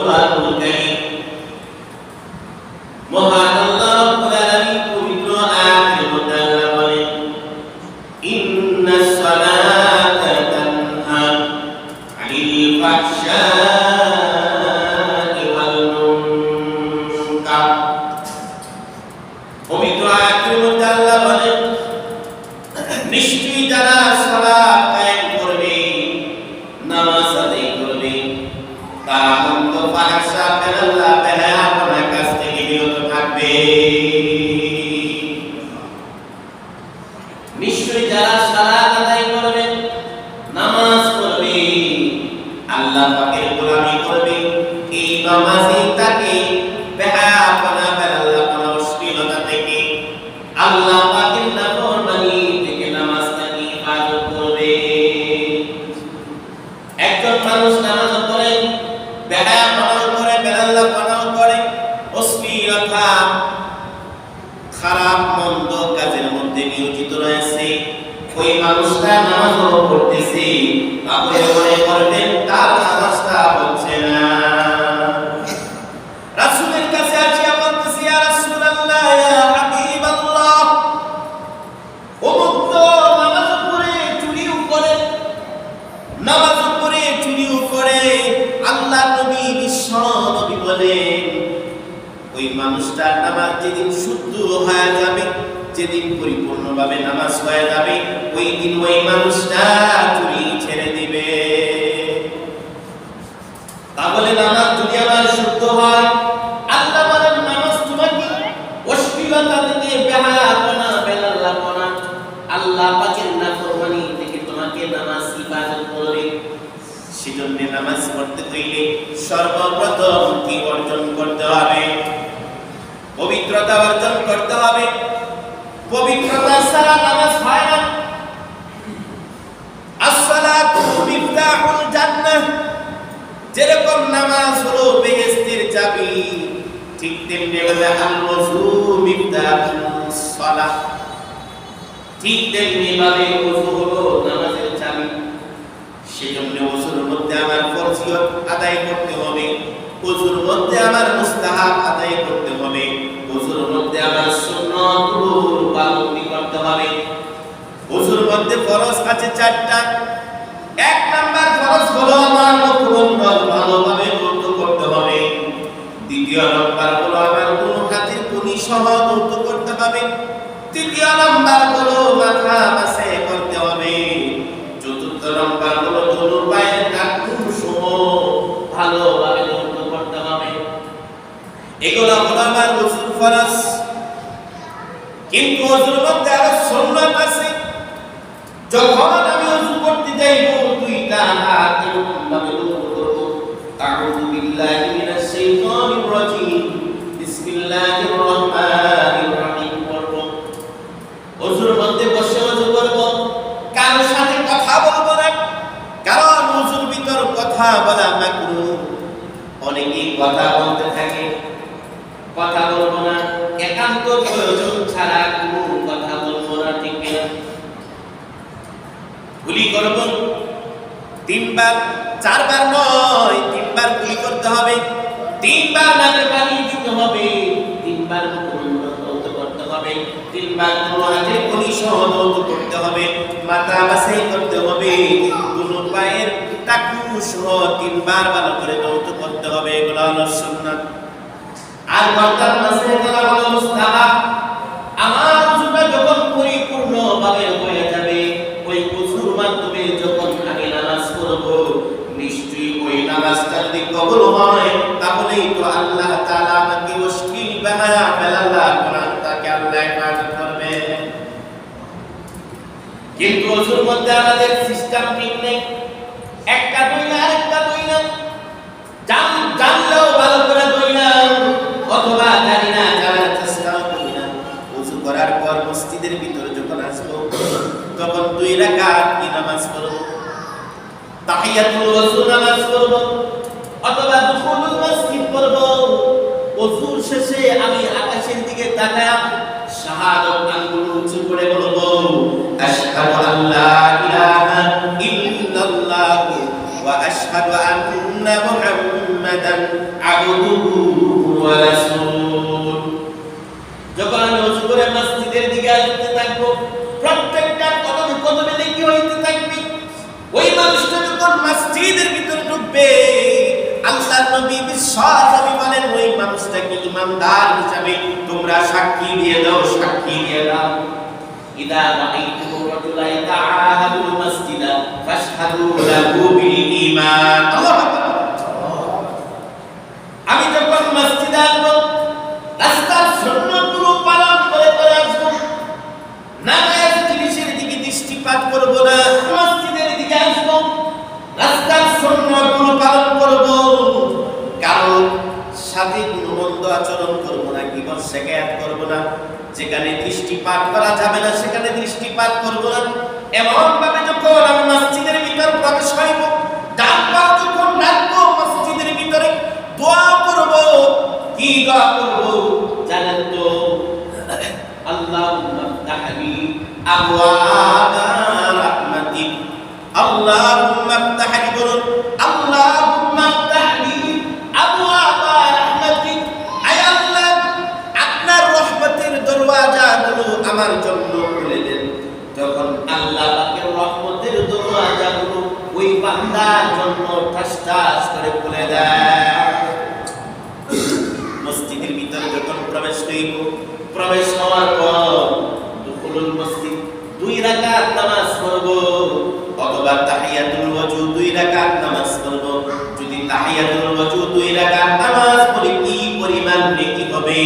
কুরআনুল কারীম মহান আল্লাহ রাব্বুল আলামিন পবিত্র আয়াতের মধ্যে আল্লাহ বলেন ইন্নাস সালাতা তানহা আনিল ফাহশাই ওয়াল মুনকার। পবিত্র আয়াতের মধ্যে আল্লাহ বলেন নিশ্চয়ই যারা সালাত কায়েম করবে নামাজ আদায় করবে তারা মন্দ ফাহশা বেলাল্লাহ বেহায়াপনা কাছ থেকে বিরত থাকবে। নিশ্চয়ই যারা সালাত আদায় করবে নামাজ পড়বে আল্লাহ পাকের গোলামি করবে এই নামাজই তাকে বেহায়াপনা বেলাল্লাহপনা অশ্লীলতা থেকে আল্লাহ পাকের নাফরমানি থেকে নামাজটাকে হিফাজত করবে। একজন মানুষ নামাজ পড়ে বেহায়াপনা করে বেলাল্লাহপনা করে অশ্লীলতা খারাপ মন্দ কাজের মধ্যে নিয়োজিত রয়েছে ওই মানুষটা নামাজও পড়তেছে আপনি মনে করবেন তার নামাজটা হচ্ছে না। রাসূলের কাছে আসিয়া বলতেছি ইয়া রাসূলুল্লাহ ইয়া হাবিবাল্লাহ অমুক তো নামাজ পড়ে চুরিও করে নামাজ পড়ে চুরিও করে আল্লাহ নবী বিশ্ব নবী বলেন ওই মানুষটার নামাজ যেদিন শুদ্ধ হয়ে যাবে যেদিন পরিপূর্ণভাবে নামাজ হয়ে যাবে ওই দিন ওই মানুষটা চুরি ছেড়ে দিবে। তাহলে নামাজ যদি আমার শুদ্ধ হয় আল্লাহ বলেন নামাজ তোমাকে অশ্লীলতা থেকে বেহায়াপনা বেলাল্লাহপনা আল্লাহ পাকের নাফরমানি থেকে তোমাকে নামাজ হিফাজত করবে। সেজন্য নামাজ পড়তে হইলে সর্বপ্রথম কি অর্জন করতে হবে? পবিত্রতা অর্জন করতে হবে। পবিত্রতা ছাড়া নামাজ হয় না। আসসালাতু মিফতাহুল জান্নাহ যেরকম নামাজ হলো বেহেশতের চাবি ঠিক তেমনি আল ওযু মিফতাহুস সালাহ ঠিক তেমনি ভাবে ওযু হলো নামাজের চাবি। সেজন্য ওযুর মধ্যে আমার ফরজিয়ত আদায় করতে হবে, ওযুর মধ্যে আমার মুস্তাহাব আদায় করতে হবে, ওযুর মধ্যে আমার সুন্নাতগুলো পালন করতে হবে। ওযুর মধ্যে ফরজ আছে 4টা। এক নাম্বার ফরজ হলো আমার মুখমণ্ডল ভালোভাবে ধৌত করতে হবে। দ্বিতীয় নাম্বার হলো আমার দুই হাতের কনি সহ ধৌত করতে হবে। তৃতীয় নাম্বার হলো মাথা মাসে করতে হবে। চতুর্থ নাম্বার হলো দুই পায়ের টাকনু সহ ভালোভাবে ধৌত করতে হবে। এগুলো হলো আমার ওযুর ফরজ। কিন্তু ওযুর মধ্যে আরো সুন্নাত আছে। যখন আমি ওযু করতে যাইব দুইটা হাত এরকম ভাবে ধৌত করব। আউযু বিল্লাহি মিনাশ শাইতানির রাজীম বিসমিল্লাহির রহমানির রহিম করব। ওযুর মধ্যে বসে ওযু করব, কারো সাথে কথা বলবো না, কারণ ওযুর ভিতর কথা বলা মাকরুহ। অনেকেই কথা বলতে থাকে, কথা বলবো না, একান্ত প্রয়োজন ছাড়া কোনো কথা বলবো না, ঠিক না? কুলি করব 3 বার 4 বার নয়, 3 বার কুলি করতে হবে, 3 বার নাকে পানি দিতে হবে, 3 বার মুখমণ্ডল ধৌত করতে হবে, 3 বার হাতে কনি সহ ধৌত করতে হবে, মাথা মাসাই করতে হবে, দুনো পায়ের টাকনু সহ 3 বার ভালো করে ধৌত করতে হবে। এগুলো হলো সুন্নাত। আর মাথার মাসে করা হলো মুস্তাহাব। আমার ওযুটা যখন পরিপূর্ণভাবে হয়ে যাবে ওই ওযুর মাধ্যমে যখন আমি নামাজ পড়ব নিশ্চয়ই ওই নামাজটা যদি কবুল হয় তাহলেই তো আল্লাহ তাআলা আমাকে অশ্লীল বেহায়া বেলাল্লাহপনা থেকে আল্লাহ হিফাজত করবে। কিন্তু ওযুর মধ্যে আমাদের সিস্টেম ঠিক নেই। একটা দুই না আরেকটা দুই না, জানলেও ভালো করে দুই না, অথবা জানি না জানার চেষ্টাও করি না। ওযু করার পর মসজিদের ভিতরে যখন আসবো তখন 2 রাকাত নামাজ পড়ব, তাহিয়াতুল ওযু নামাজ পড়ব, অথবা দুখুলুল মসজিদ পড়ব। ওযুর শেষে আমি আকাশের দিকে তাকায়া শাহাদাত আঙ্গুল উঁচু করে বলবো আশহাদু আল্লা ইলাহা ইল্লাল্লাহ ওয়া আশহাদু আন্না মুহাম্মাদান আবদুহু ওয়া রাসূল। যখন আমি ওযু করে মসজিদের দিকে আসতে থাকবো, প্রত্যেকটা কদমে কদমে নেকি হইতে থাকবে। ওই মানুষটা যখন মসজিদের ভিতর ঢুকবে, আল্লাহর নবী বিশ্বনবী বলেন ওই মানুষটাকে ঈমানদার হিসাবে তোমরা সাক্ষী দিয়ে দাও, সাক্ষী দিয়ে দাও। ইদা রাআইতুম রাজুলা ইয়াতাআহাদুল মাসজিদা ফাশহাদু লাহু বিল ঈমান। আল্লাহু আকবার। আমি যখন মসজিদে আসবো, রাস্তার সুন্নতগুলো পালন করে করে আসবো, নাজায়েজ জিনিসের দিকে দৃষ্টিপাত করব না। মসজিদের দিকে আসবো, রাস্তার সুন্নতগুলো পালন করব, কারণ সাথে কোনো মন্দ আচরণ করব না, গীবত শিকায়াত করব না। যেখানে দৃষ্টিপাত করা যাবে না সেখানে দৃষ্টিপাত করব না। এমন ভাবে যখন আমি মসজিদের ভিতর প্রবেশ হইব, ডান পা যখন রাখবো মসজিদের ভিতরে, দোয়া করব। কি দোয়া করব জানেন তো? আল্লাহুম্মা ইফতাহলি আবওয়াবা রাহমাতিক। আল্লাহুম্মা ইফতাহলি, বলুন আল্লাহুম্মা ইফতাহলি আবওয়াবা রাহমাতিক। আয় আল্লাহ, আপনার রহমতের দরওয়াজাগুলো আমার জন্য খুলে দেন। তখন আল্লাহ পাকের রহমতের দরওয়াজাগুলো ওই বান্দার জন্য ঠাস ঠাস করে খুলে দেয়। মসজিদের ভিতরে যখন প্রবেশ করিব, প্রবেশ হওয়ার পর দুখুলুল মসজিদ, 2 রাকাত নামাজ পড়ব, অথবা তাহিয়াতুল ওযু 2 রাকাত নামাজ পড়ব। যদি তাহিয়াতুল ওযু 2 রাকাত নামাজ পড়ি কি পরিমাণ নেকি হবে?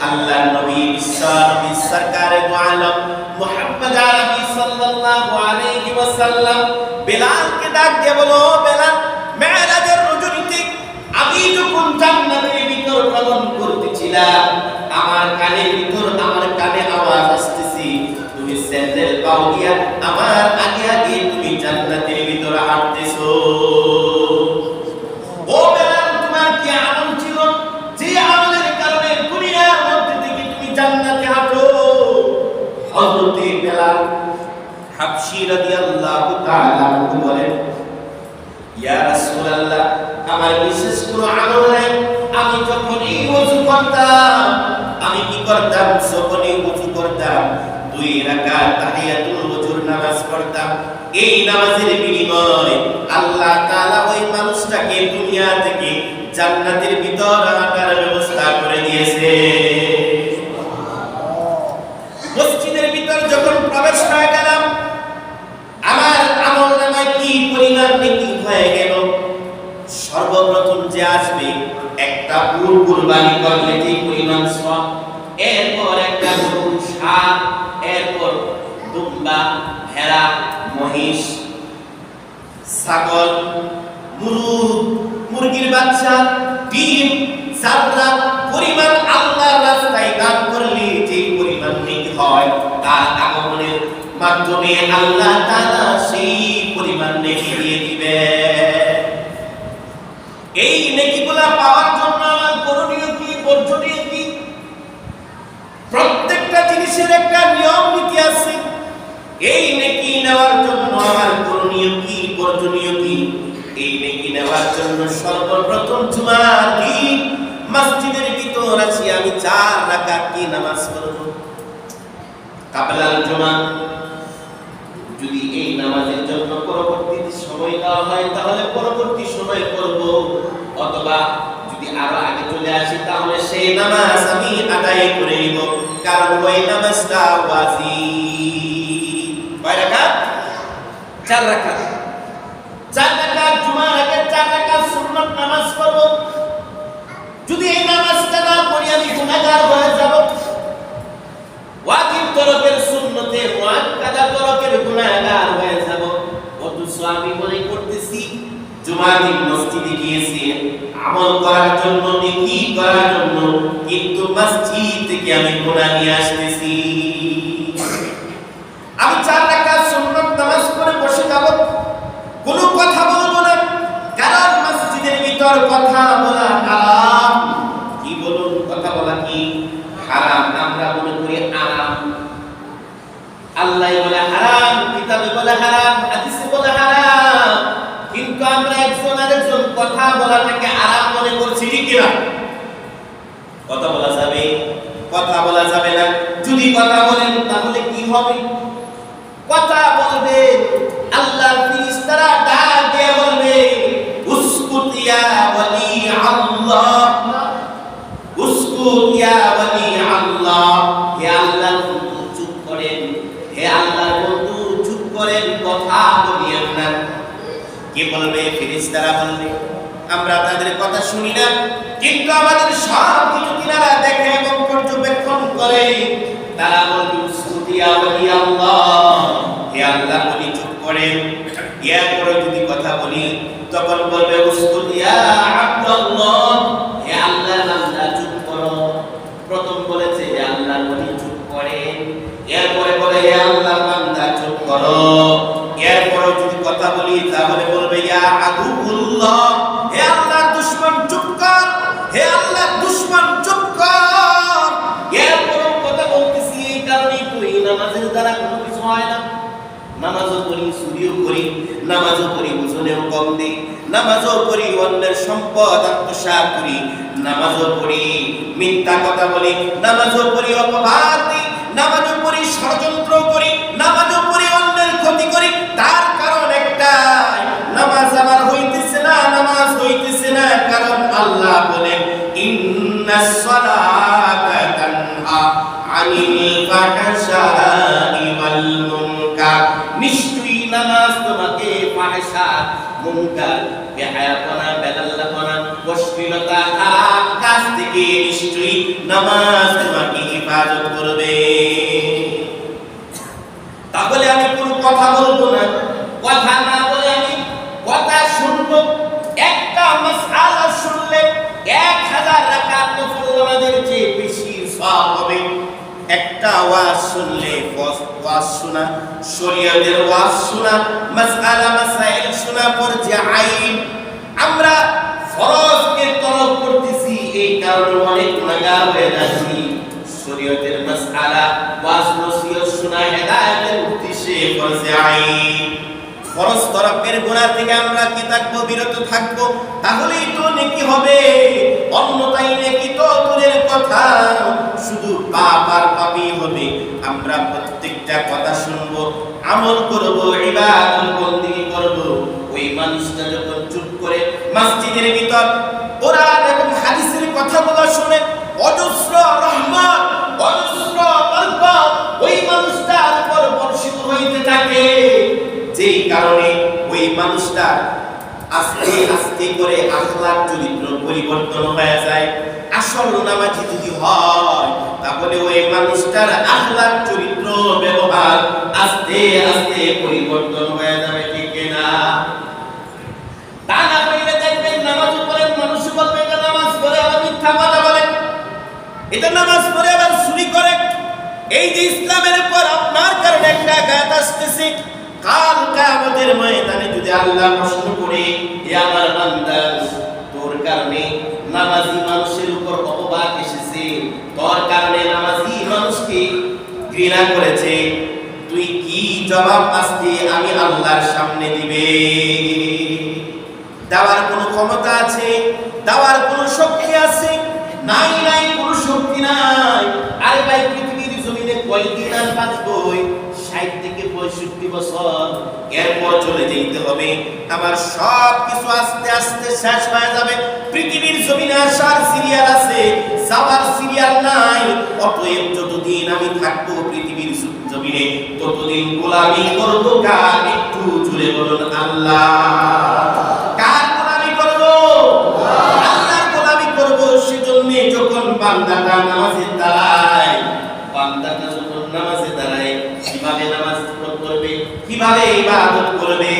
আল্লাহর নবী বিশ্বনবী সরকারে দু আলম মুহাম্মদ আরবি সাল্লাল্লাহু আলাইহি ওয়াসাল্লাম বেলালকে ডাক দিয়ে বলো, বেলাল, মেরাজের রজনীতে আমি যখন জান্নাতের ভিতর ভ্রমণ করতেছিলাম, আমার কানের ভিতর আমার কানে আওয়াজ আসতেছে, তুমি স্যান্ডেল পাও দিয়া আমার আগে আগে তুমি জান্নাতের ভিতর হাঁটতেছো। ও বেলাল, তোমার কি আমল ছিল যে আমলের কারণে দুনিয়ার মধ্যে থেকে তুমি জান্নাতে হাঁটো? হযরত বেলাল হাবশী রাদিয়াল্লাহু তাআলা বলেন, ইয়া রাসূলুল্লাহ, আমার বিশেষ কোনো আমল নাই। আমি যখনই ওযু করতাম, আমি কি করতাম? যখনই ওযু করতাম 2 রাকাত তাহিয়াতুল ওযুর নামাজ পড়তাম। এই নামাজের বিনিময়ে আল্লাহ তাআলা ওই মানুষটাকে দুনিয়া থেকে জান্নাতের ভিতর আনার ব্যবস্থা করে দিয়েছে। মসজিদের ভিতর যখন প্রবেশ হয়ে গেলাম, আমার আমলনামায় কি পরিমাণ নেকি হয়ে গেল? সর্বপ্রথম যে আসবে, একটা উট কুরবানি করলে যে পরিমাণ সওয়াব, এরপর একটা গরুর ষাঁড়, এরপর দুম্বা, ভেড়া, মহিষ, ছাগল, মুরগির বাচ্চা, ডিম, চামড়া পরিমাণ আল্লাহর রাস্তায় দান করলে যে পরিমাণ নেকি হয়, তার আগমনের মাধ্যমে আল্লাহ তাআলা সেই পরিমাণ নেকি দিয়ে দিবে। এই নেকিগুলা পাওয়ার জন্য আমার করণীয় কি, বর্জনীয় কি? প্রত্যেকটা জিনিসের একটা নিয়ম নীতি আছে। এই নেকি নেওয়ার জন্য আমার করণীয় কি, বর্জনীয় কি? এই নেকি নেওয়ার জন্য সর্বপ্রথম জুমার দিন মসজিদের ভিতর আছি, আমি 4 রাকাত কি নামাজ পড়ব কাবলাল জুমা। যদি এই নামাজের জন্য পরবর্তী সময় দেওয়া হয় তাহলে পরবর্তী সময় করব, অথবা যদি আরো আগে চলে আসি তাহলে সেই নামাজ আমি আদায় করে নিব, কারণ ওই নামাজটা ওয়াজিব। কয় রাকাত? 4 রাকাত। 4 রাকাত জুমার আগে 4 রাকাত সুন্নাত নামাজ পড়ব। যদি এই নামাজটা না পড়ি আমি গুনাহগার হয়ে যাব। ওয়াজিব তরফের সুন্নতে মুআক্কাদা তরফের গুনাহগার হয়ে যাব। অথচ আমি মনে করতেছি জুমার দিন মসজিদে গিয়েছি আমল করার জন্য, নেকি করার জন্য, কিন্তু মসজিদ থেকে আমি গুনাহ নিয়ে আসতেছি। আমি 4 রাকাত সুন্নাত নামাজ পড়ে বসে যাব, কোনো কথা বলবো না, কারণ মসজিদের ভিতর কথা বলা হারাম। কি বলুন? কথা বলা কি হারাম? আমরা মনে করি আরাম। আল্লাহ বলে হারাম, কিতাবে বলে হারাম, হাদিসে বলে হারাম, কিন্তু আমরা একজন আরেকজন কথা বলাটাকে আরাম মনে করছি। কিনা? কথা বলা যাবে? কথা বলা যাবে না। যদি কথা বলেন তাহলে কি হবে? কথা বলবে, আল্লাহর ফেরেশতারা ডাক দিয়ে বলবে, উসকুত ইয়া ওয়ালি আল্লাহ, উসকুত ইয়া ওয়ালি আল্লাহ, হে আল্লাহর বন্ধু চুপ করেন, হে আল্লাহর বন্ধু চুপ করেন, কথা বলিয়েন না। কি বলবে? ফেরেশতারা বলবে, আমরা তাদের কথা শুনি না, কিন্তু আমাদের সব কিছু তিনারা দেখে এবং পর্যবেক্ষণ করে। তারা বলবে, উসকুত ইয়া ওয়ালি আল্লাহ, হে আল্লাহর ওলি চুপ করেন। এরপরে যদি কথা বলি তখন বলবে, উসকুত ইয়া আব্দুল্লাহ, হে আল্লাহর বান্দা চুপ করো। প্রথম বলেছে হে আল্লাহর ওলি চুপ করেন, এরপরে বলে হে আল্লাহর বান্দা চুপ করো। এরপরে যদি কথা বলি তাহলে বলবে ইয়া আদুল্লাহ, হে আল্লাহর দুশমন চুপ কর, হে আল্লাহর দুশমন চুপ কর। এরপরে কথা বলতেছি এই কারণেই তো এই নামাজের দ্বারা কোনো কিছু হয় না। নামাজও করি, চুরিও করি, নামাজও করি ওজনেও কম দিই, নামাজও করি অন্যের সম্পদ আত্মসাৎ করি, নামাজও পড়ি মিথ্যা কথা বলি, নামাজও পড়ি অপবাদ দিই, নামাজও পড়ি ষড়যন্ত্র করি, নামাজও পড়ি অন্যের ক্ষতি করি। তার কারণ একটাই, নামাজ আমার হইতেছে না, নামাজ হইতেছে না। কারণ আল্লাহ বলেন, ইন্নাস সালাতা তানহা আনিল ফাহশাই ওয়াল মুনকার, নিশ্চয়ই নামাজ তোমাকে ফাহশা, মুনকার, বেহায়াপনা, বেলাল্লাপনা, অশ্লীলতা, খারাপ কাজ থেকে নিশ্চয়ই নামাজ তোমাকে হেফাজত করবে। তাহলে আমি কোনো কথা বলবো না, কথা না বলে আমি কথা শুনবো। একটা মাসআলা শুনলে 1000 রাকাত নফল নামাজের চেয়ে বেশি সওয়াব হবে। একটা ওয়াজ শুনলে, ওয়াজ শোনা, শরীয়তের ওয়াজ শোনা, মাসআলা মাসাইল শোনা ফরজে আইন। আমরা ফরজকে তলব করতেছি, এই কারণে অনেক গুনাহগার হয়ে যাচ্ছি। শরীয়তের মাসআলা, ওয়াজ নসিহত শোনা হেদায়েতের উদ্দেশ্যে ফরজে আইন। ফরজ তরফের গুনাহ থেকে আমরা কি থাকবো? বিরত থাকবো, তাহলেই তো নেকি হবে। অন্যথায় নেকি তো দূরের কথা, শুধু পাপ আর পাপই হবে। আমরা প্রত্যেকটা কথা শুনবো, আমল করবো, ইবাদত বন্দেগী করবো। ওই মানুষটা যখন চুপ করে মসজিদের ভিতর কোরআন এবং হাদিসের কথাগুলো শুনে অজস্র রহমত, অজস্র বরকত ওই মানুষটার উপর বর্ষিত হইতে থাকে। যেই কারণে ওই মানুষটা আস্তে আস্তে করে আখলাক চরিত্র পরিবর্তন হয়ে যায়। আসল নামাজি যদি হয় তাহলে ওই মানুষটার আখলাক চরিত্র ব্যবহার আস্তে আস্তে পরিবর্তন হয়ে যাবে, ঠিক না? তা না হইলে দেখবেন নামাজ পড়েন, মানুষ বলবে এটা নামাজ পড়ে আবার মিথ্যা কথা বলে, এটা নামাজ পড়ে আবার চুরি করে। এই যে ইসলামের উপর আপনার কারণে একটা আঘাত আসতেছে, কাল কিয়ামতের ময়দানে যদি আল্লাহ প্রশ্ন করে, হে আমার বান্দা, তোর কারণে নামাজি মানুষের উপর অপবাদ এসেছে, তোর কারণে নামাজি মানুষকে ঘৃণা করেছে, তুই কি জবাব আজকে আমি আল্লাহর সামনে দিবে? দেওয়ার কোনো ক্ষমতা আছে? দেওয়ার কোনো শক্তি আছে? নাই, নাই, কোনো শক্তি নাই। আরে ভাই, পৃথিবীর জমিনে কয়দিন আর বাঁচবো? 60 থেকে 65 বছর, এরপর চলে যেতে হবে। আমার সব কিছু আস্তে আস্তে শেষ হয়ে যাবে। পৃথিবীর জমিনে আসার সিরিয়াল আছে, যাওয়ার সিরিয়াল নাই। অতএব যতদিন আমি থাকবো পৃথিবীর জমিনে, ততদিন গোলামি করব কার? একটু জুড়ে বলুন আল্লাহ। কার গোলামি করব? আল্লাহর গোলামি করব। সেজন্য যখন বান্দাটা নামাজে দাঁড়ায়, বান্দাটা যখন নামাজে দাঁড়ায়, কিভাবে নামাজ পড়বে, কিভাবে ইবাদত করবে,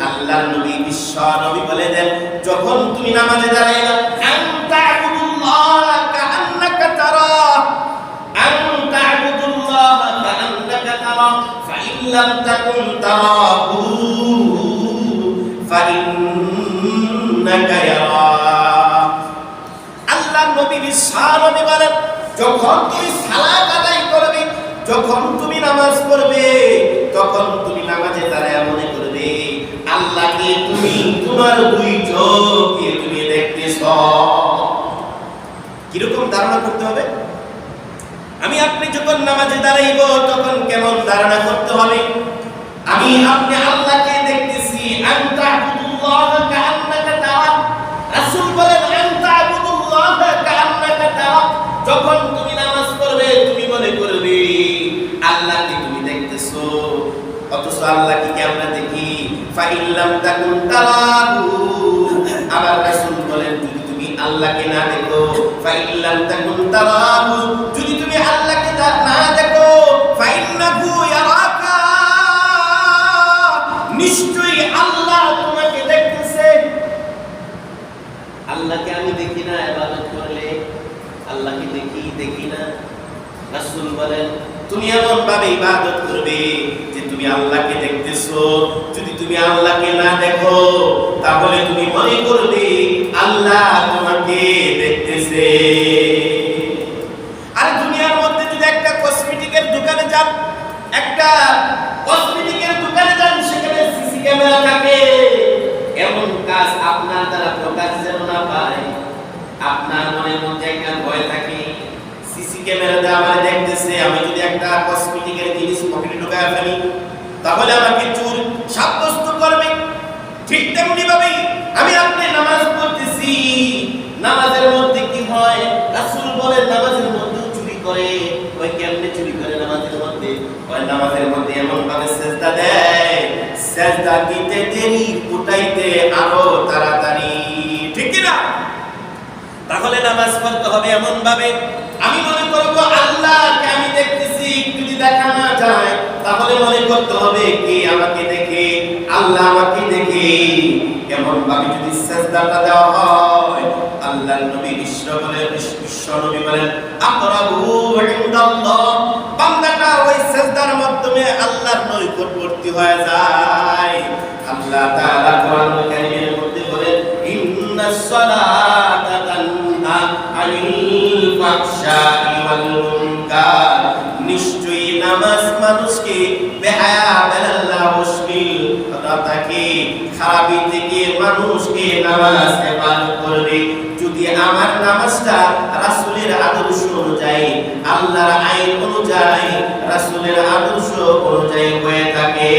আল্লাহর নবী বিশ্ব নবী বলে দেন, যখন তুমি নামাজে দাঁড়াইবা, আনতা আবুদুল্লাহ কাআন্নাকা তারা, আনতা আবুদুল্লাহ কাআন্নাকা তারা, ফাইন লাম তাকুন তারাহু ফাইন্নাকা ইয়ারা। আল্লাহর নবী বিশ্ব নবী বলেন, যখন তুমি সালাত আদায় করবে, যখন তুমি নামাজ পড়বে, তখন তুমি নামাজে দাঁড়ায় মনে করবে আল্লাহকে তুমি তোমার দুই চোখে তুমি দেখতেছ। কিরকম ধারণা করতে হবে? আমি আপনি যখন নামাজে দাঁড়াইব তখন কেমন ধারণা করতে হবে? আমি আপনি আল্লাহকে দেখতেছি, আনতা আবুদুল্লাহ কাআন্নাকা তারা। রাসূল বলেন আনতা আবুদুল্লাহ কাআন্নাকা তারা। যখন তুমি নামাজ পড়বে তুমি মনে করবে আল্লাহকে তুমি দেখতেছো, অথচ আল্লাহকে কি আমরা দেখি? ফা ইল্লাম তাকুন তারাহু। আবার রাসূল বলেন যদি তুমি আল্লাহকে না দেখো, ফা ইল্লাম তাকুন তারাহু, যদি তুমি আল্লাহকে না দেখো, ফা ইন্নাহু ইয়ারাকা, নিশ্চয়ই আল্লাহ তোমাকে দেখতেছে। আল্লাহকে আমি দেখি না ইবাদত করলে, আল্লাহকে দেখি না। রাসূল বলেন তুমি এমন ভাবে ইবাদত করবে যে তুমি আল্লাহকে দেখতেছো। যদি তুমি আল্লাহকে না দেখো তাহলে তুমি মনে করবে আল্লাহ তোমাকে দেখতেছে। আর দুনিয়ার মধ্যে যদি একটা কসমেটিকের দোকানে যান, সেখানে সিসি ক্যামেরা থাকে, এমন কাজ আপনার দ্বারা প্রকাশ যেন না পায়। আপনার মনের মধ্যে একটা ভয় থাকে, সিসি ক্যামেরাতে আমার দেখতেছে, আমি যদি একটা কসমেটিকের জিনিস পকেটে ঢোকায় ফেলি তাহলে আমাকে চোর সাব্যস্ত করবে। ঠিক তেমনি ভাবে আমি আপনি নামাজ পড়তেছি, নামাজের মধ্যে কি হয়? রাসূল বলেন নামাজের মধ্যে চুরি করে। ওই কেমনে চুরি করে? নামাজের মধ্যে এমন ভাবে সিজদা দেয়, সিজদা দিতে দেরি, উঠাইতে আরো তাড়াতাড়ি। ঠিক কি না? তাহলে নামাজ পড়তে হবে এমন ভাবে আমি মনে করব আল্লাহকে আমি দেখতেছি। যদি দেখা না যায় তাহলে মনে করতে হবে কি আমাকে দেখে, আল্লাহ আমাকে দেখে। এমন ভাবে যদি সিজদাটা দেওয়া হয়, আল্লাহর নবী বিশ্ব নবী বলেন আকরাবু ইনদাল্লাহ, বান্দাটা ওই সিজদার মাধ্যমে আল্লাহর নৈকটবর্তী হয়ে যায়। আল্লাহ তাআলা কোরআন কারীমের মধ্যে বলেন ইন্নাস সালাতা তানহা আনিল ফাহশাই ওয়াল মুনকার, নিশ্চয়ই নামাজ মানুষকে বেহায়া বেলাল্লাহ অশ্লীল কথাকে খারাপি থেকে মানুষকে নামাজ হেফাজত করবে। যদি আমার নামাজটা রাসূলের আদর্শ অনুযায়ী, আল্লাহর আইন অনুযায়ী, রাসূলের আদর্শ অনুযায়ী হয়ে থাকে।